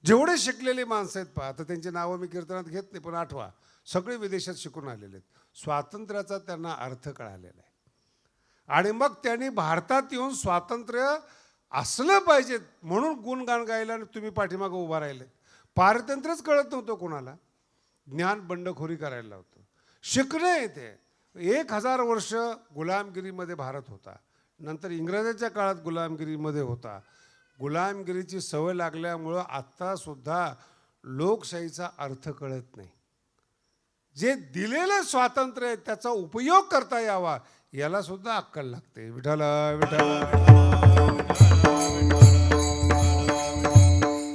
जेवढे शिकलेली माणसं आहेत पहा, तर त्यांची नावं मी कीर्तनात घेत नाही, पण आठवा, सगळे विदेशात शिकून आलेले आहेत. स्वातंत्र्याचा त्यांना अर्थ कळालेला आहे आणि मग त्यांनी भारतात येऊन स्वातंत्र्य असलं पाहिजे म्हणून गुणगान गायला आणि तुम्ही पाठीमागं उभा राहिले. पारतंत्र्यच कळत नव्हतं कोणाला, ज्ञान बंडखोरी करायला लावतं. शिकणं येते. 1000 वर्ष गुलामगिरीमध्ये भारत होता, नंतर इंग्रजांच्या काळात गुलामगिरीमध्ये होता. गुलामगिरीची सवय लागल्यामुळं आत्तासुद्धा लोकशाहीचा अर्थ कळत नाही. जे दिलेलं स्वातंत्र्य आहे त्याचा उपयोग करता यावा याला सुद्धा अक्कल लागते. विठ्ठल विठ्ठल.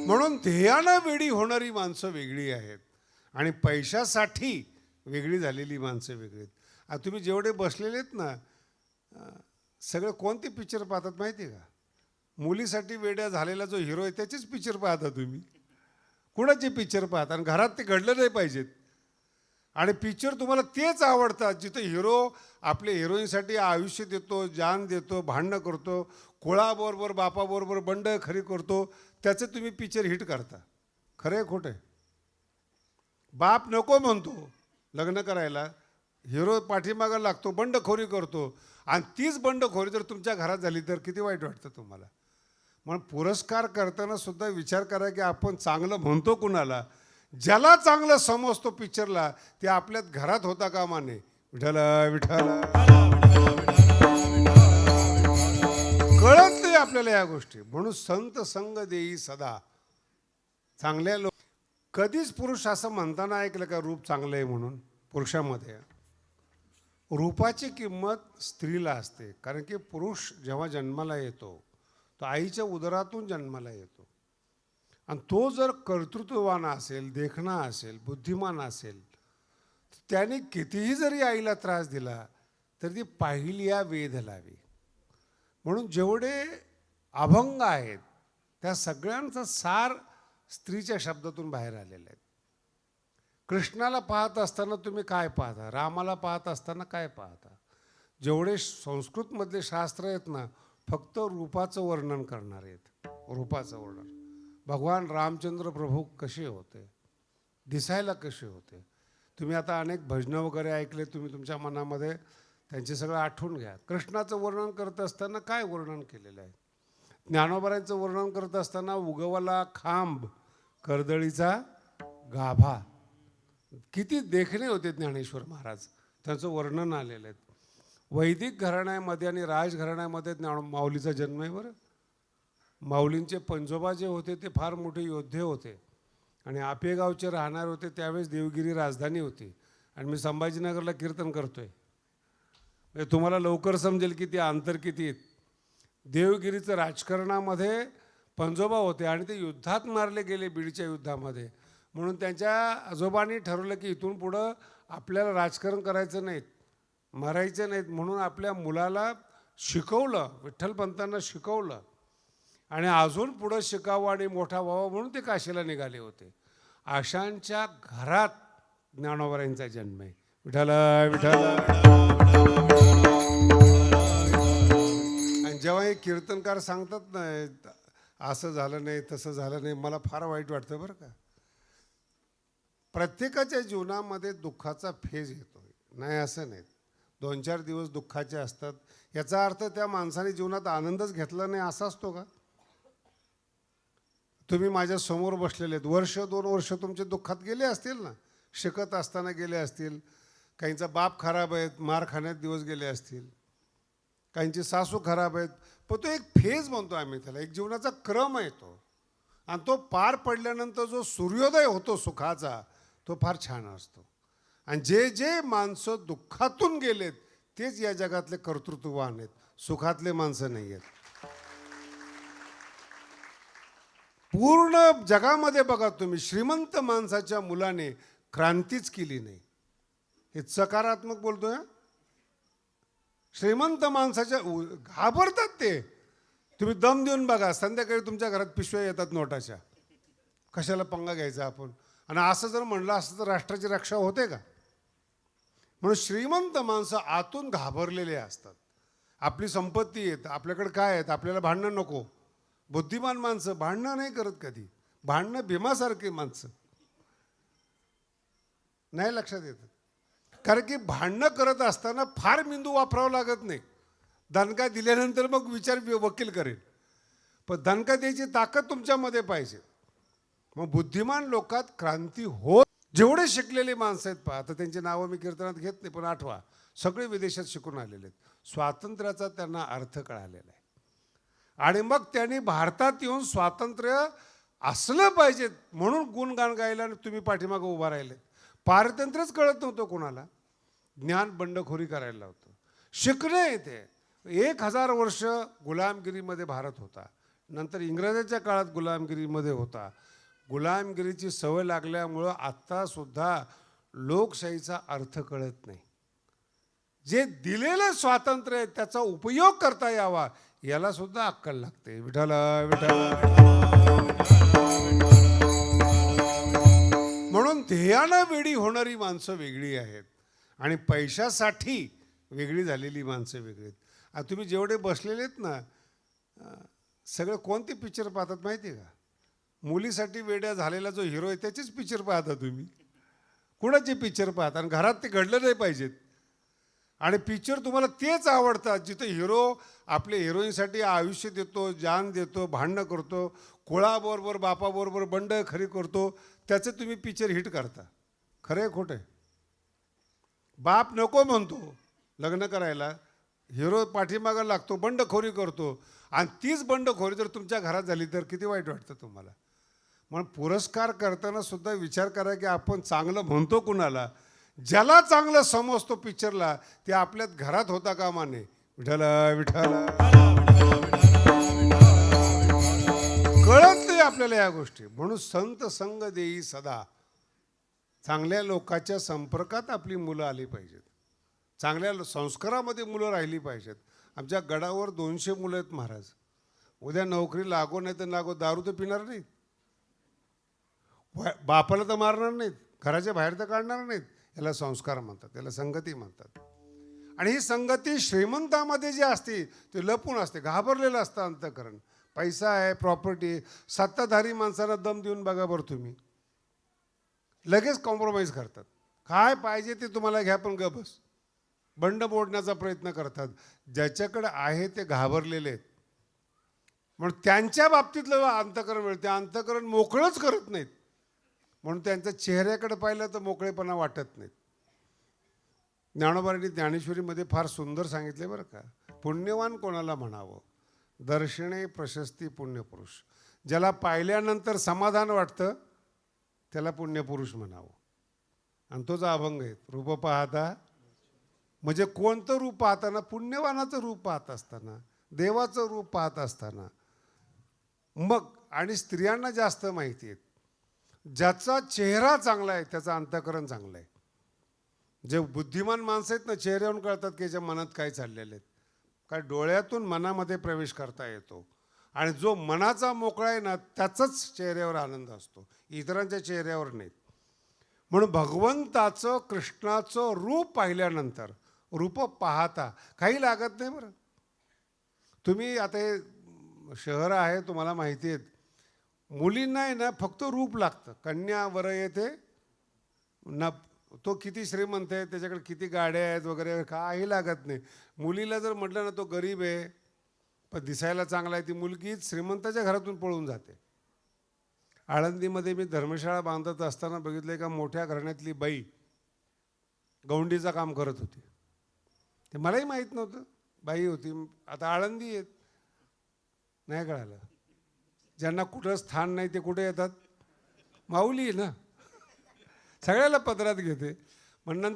म्हणून ध्येयानं वेडी होणारी माणसं वेगळी आहेत आणि पैशासाठी वेगळी झालेली माणसं वेगळी आहेत. आता तुम्ही जेवढे बसलेले आहेत ना, सगळे कोणते पिक्चर पाहतात माहिती आहे का? मुलीसाठी वेड्या झालेला जो हिरो आहे त्याचेच पिक्चर पाहता तुम्ही. कुणाचे पिक्चर पाहता? आणि घरात ते घडलं नाही पाहिजेत. आणि पिक्चर तुम्हाला तेच आवडतात जिथं हिरो आपल्या हिरोईनसाठी आयुष्य देतो, जान देतो, भांडणं करतो, कोळाबरोबर बापाबरोबर बंड खरी करतो, त्याचे तुम्ही पिक्चर हिट करता. खरं आहे खोटं आहे? बाप नको म्हणतो लग्न करायला, हिरो पाठीमागं लागतो, बंडखोरी करतो, आणि तीच बंडखोरी जर तुमच्या घरात झाली तर किती वाईट वाटतं तुम्हाला. म्हणून पुरस्कार करताना सुद्धा विचार करा की आपण चांगलं म्हणतो कुणाला. ज्याला चांगलं समजतो पिक्चरला ते आपल्यात घरात होता कामा नये. विठ्ठल विठ्ठल. कळत नाही आपल्याला या गोष्टी. म्हणून संत संग देई सदा. चांगल्या लोक कधीच पुरुष असं म्हणताना ऐकलं का रूप चांगलं आहे म्हणून? पुरुषामध्ये रूपाची किंमत स्त्रीला असते. कारण की पुरुष जेव्हा जन्माला येतो तो आईच्या उदरातून जन्माला येतो, आणि तो जर कर्तृत्ववान असेल, देखणा असेल, बुद्धिमान असेल, त्याने कितीही जरी आईला त्रास दिला तर ती पाहिल्या वेध लावी. म्हणून जेवढे अभंग आहेत त्या सगळ्यांचा सार स्त्रीच्या शब्दातून बाहेर आलेला आहे. कृष्णाला पाहत असताना तुम्ही काय पाहता? रामाला पाहत असताना काय पाहता? जेवढे संस्कृतमधले शास्त्र आहेत ना, फक्त रूपाचं वर्णन करणार आहेत. रूपाचं वर्णन. भगवान रामचंद्र प्रभू कसे होते, दिसायला कसे होते. तुम्ही आता अनेक भजनं वगैरे ऐकले, तुम्ही तुमच्या मनामध्ये त्यांचे सगळं आठवून घ्या. कृष्णाचं वर्णन करत असताना काय वर्णन केलेलं आहे? ज्ञानोबारांचं वर्णन करत असताना उगवला खांब कर्दळीचा गाभा. किती देखणे होते ज्ञानेश्वर महाराज, त्यांचं वर्णन आलेलं आहे. वैदिक घराण्यामध्ये आणि राजघराण्यामध्ये माऊलीचा जन्म आहे. बरं, माऊलींचे पंजोबा जे होते ते फार मोठे योद्धे होते आणि आपेगावचे राहणार होते. त्यावेळेस देवगिरी राजधानी होती आणि मी संभाजीनगरला कीर्तन करतोय. म्हणजे तुम्हाला लवकर समजेल की ते अंतर किती आहेत. देवगिरीचं राजकारणामध्ये पंजोबा होते आणि ते युद्धात मारले गेले, बीडच्या युद्धामध्ये. म्हणून त्यांच्या आजोबांनी ठरवलं की इथून पुढं आपल्याला राजकारण करायचं नाहीत, मारायचं नाहीत. म्हणून आपल्या मुलाला शिकवलं, विठ्ठलपंतांना शिकवलं आणि अजून पुढं शिकावं आणि मोठा व्हावा म्हणून ते काशीला निघाले होते. अशांच्या घरात ज्ञानोबारांचा जन्म आहे. विठ्ठल विठ्ठल. आणि जेव्हा हे कीर्तनकार सांगतात ना असं झालं नाही तसं झालं नाही, मला फार वाईट वाटतं बरं का. प्रत्येकाच्या जीवनामध्ये दुःखाचा फेज येतो, नाही असं नाही. 2-4 दिवस दुःखाचे असतात. याचा अर्थ त्या माणसाने जीवनात आनंदच घेतला नाही असा असतो का? तुम्ही माझ्या समोर बसलेले आहेत, 1-2 वर्ष तुमचे दुःखात गेले असतील ना, शिकत असताना गेले असतील. काहींचा बाप खराब आहेत, मार खाण्यात दिवस गेले असतील. काहींची सासू खराब आहेत. पण तो एक फेज म्हणतो आम्ही त्याला, एक जीवनाचा क्रम आहे तो. आणि तो पार पडल्यानंतर जो सूर्योदय होतो सुखाचा तो फार छान असतो. आणि जे जे माणसं दुःखातून गेलेत तेच या जगातले कर्तृत्ववान आहेत, सुखातले माणसं नाही आहेत. पूर्ण जगामध्ये बघा तुम्ही, श्रीमंत माणसाच्या मुलाने क्रांतीच केली नाही. हे सकारात्मक बोलतोय. श्रीमंत माणसाच्या घाबरतात ते. तुम्ही दम देऊन बघा, संध्याकाळी तुमच्या घरात पिशव्या येतात नोटाच्या. कशाला पंगा घ्यायचा आपण? आणि असं जर म्हणलं असतं तर राष्ट्राची रक्षा होते का? म्हणून श्रीमंत माणसं आतून घाबरलेले असतात. आपली संपत्ती आहेत, आपल्याकडे काय आहेत, आपल्याला भांडणं नको. बुद्धिमान माणसं भांडणं नाही करत कधी, भांडणं भीमासारखी माणसं. नाही लक्षात येतं. कारण की भांडणं करत असताना फार मेंदू वापरावा लागत नाही. दणका दिल्यानंतर मग विचार वकील करेल, पण दणका द्यायची ताकद तुमच्यामध्ये पाहिजे. मग बुद्धिमान लोकात क्रांती होत. जेवढे शिकलेले माणसं आहेत पहा, आता त्यांची नावं मी कीर्तनात घेत नाही, पण आठवा, सगळे विदेशात शिकून आलेले आहेत. स्वातंत्र्याचा त्यांना अर्थ कळालेला आहे आणि मग त्यांनी भारतात येऊन स्वातंत्र्य असलं पाहिजे म्हणून गुणगान गायला आणि तुम्ही पाठीमागं उभा राहिले. पारतंत्र्यच कळत नव्हतं कोणाला, ज्ञान बंडखोरी करायला लावतं. शिकणे येते. 1000 वर्ष गुलामगिरीमध्ये भारत होता, नंतर इंग्रजाच्या काळात गुलामगिरीमध्ये होता. गुलामगिरीची सवय लागल्यामुळं आत्तासुद्धा लोकशाहीचा अर्थ कळत नाही. जे दिलेलं स्वातंत्र्य आहे त्याचा उपयोग करता यावा याला सुद्धा अक्कल लागते. विठ्ठल विठ्ठल. म्हणून ध्येयानं वेडी होणारी माणसं वेगळी आहेत आणि पैशासाठी वेगळी झालेली माणसं वेगळी आहेत. आता तुम्ही जेवढे बसलेले आहेत ना, सगळे कोणते पिक्चर पाहतात माहिती आहे का? मुलीसाठी वेड्या झालेला जो हिरो आहे त्याचेच पिक्चर पाहता तुम्ही. कुणाचे पिक्चर पाहता? आणि घरात ते घडलं नाही पाहिजेत. आणि पिक्चर तुम्हाला तेच आवडतात जिथे हिरो आपले हिरोईनसाठी आयुष्य देतो, जान देतो, भांडणं करतो, कुळाबरोबर बापाबरोबर बंड खरी करतो, त्याचे तुम्ही पिक्चर हिट करता. खरं आहे खोटं आहे? बाप नको म्हणतो लग्न करायला, हिरो पाठीमागं लागतो, बंडखोरी करतो, आणि तीच बंडखोरी जर तुमच्या घरात झाली तर किती वाईट वाटतं तुम्हाला. म्हणून पुरस्कार करताना सुद्धा विचार करा की आपण चांगलं म्हणतो कुणाला. ज्याला चांगलं समजतो पिक्चरला ते आपल्यात घरात होता कामा नये. विठ्ठल विठ्ठल. कळत नाही आपल्याला या गोष्टी. म्हणून संत संग देई सदा. चांगल्या लोकांच्या संपर्कात आपली मुलं आली पाहिजेत, चांगल्या संस्कारामध्ये मुलं राहिली पाहिजेत. आमच्या गडावर 200 मुलं आहेत महाराज. उद्या नोकरी लागो नाही तर लागो, दारू तर पिणार नाहीत, बापाला तर मारणार नाहीत, घराच्या बाहेर तर काढणार नाहीत. याला संस्कार म्हणतात, याला संगती म्हणतात. आणि ही संगती श्रीमंतामध्ये जी असते ते लपून असते, घाबरलेलं असतं अंतःकरण. पैसा आहे, प्रॉपर्टी, सत्ताधारी माणसाला दम देऊन बघा बरं तुम्ही, लगेच कॉम्प्रोमाइज करतात. काय पाहिजे ते तुम्हाला घ्या पण ग बस. बंड मोडण्याचा प्रयत्न करतात. ज्याच्याकडे आहे ते घाबरलेले आहेत. म्हणून त्यांच्या बाबतीतलं अंतःकरण मिळते, अंतःकरण मोकळंच करत नाहीत. म्हणून त्यांच्या चेहऱ्याकडे पाहिलं तर मोकळेपणा वाटत नाहीत. ज्ञानोबांनी ज्ञानेश्वरीमध्ये फार सुंदर सांगितले बरं का. पुण्यवान कोणाला म्हणावं? दर्शने प्रशस्ती पुण्यपुरुष. ज्याला पाहिल्यानंतर समाधान वाटतं त्याला पुण्यपुरुष म्हणावं. आणि तोच अभंग आहे. रूप पाहता म्हणजे कोणतं रूप पाहताना? पुण्यवानाचं रूप पाहत असताना, देवाचं रूप पाहत असताना. मग आणि स्त्रियांना जास्त माहिती आहे, ज्याचा चेहरा चांगला आहे त्याचं अंतःकरण चांगलं आहे. जे बुद्धिमान माणसं आहेत ना, चेहऱ्यावरून कळतात की याच्या मनात काय चाललेले आहेत. काय डोळ्यातून मनामध्ये प्रवेश करता येतो. आणि जो मनाचा मोकळा आहे ना त्याचाच चेहऱ्यावर आनंद असतो, इतरांच्या चेहऱ्यावर नाहीत. म्हणून भगवंताचं कृष्णाचं रूप पाहिल्यानंतर, रूप पाहता काही लागत नाही बरं. तुम्ही आता हे शहर आहे तुम्हाला माहिती आहेत, मुलींना आहे ना फक्त रूप लागतं. कन्या वर येते ना, तो किती श्रीमंत आहे, त्याच्याकडे किती गाड्या आहेत वगैरे, काही लागत नाही. मुलीला जर म्हटलं ना तो गरीब आहे पण दिसायला चांगला आहे, ती मुलगी श्रीमंताच्या घरातून पळून जाते. आळंदीमध्ये मी धर्मशाळा बांधत असताना बघितलं का मोठ्या घराण्यातली बाई गौंडीचं काम करत होती. ते मलाही माहीत नव्हतं, बाई होती. आता आळंदी आहेत, नाही कळालं. ज्यांना कुठं स्थान नाही ते कुठे येतात? माऊली ना, सगळ्याला पदरात घेते. पण नंतर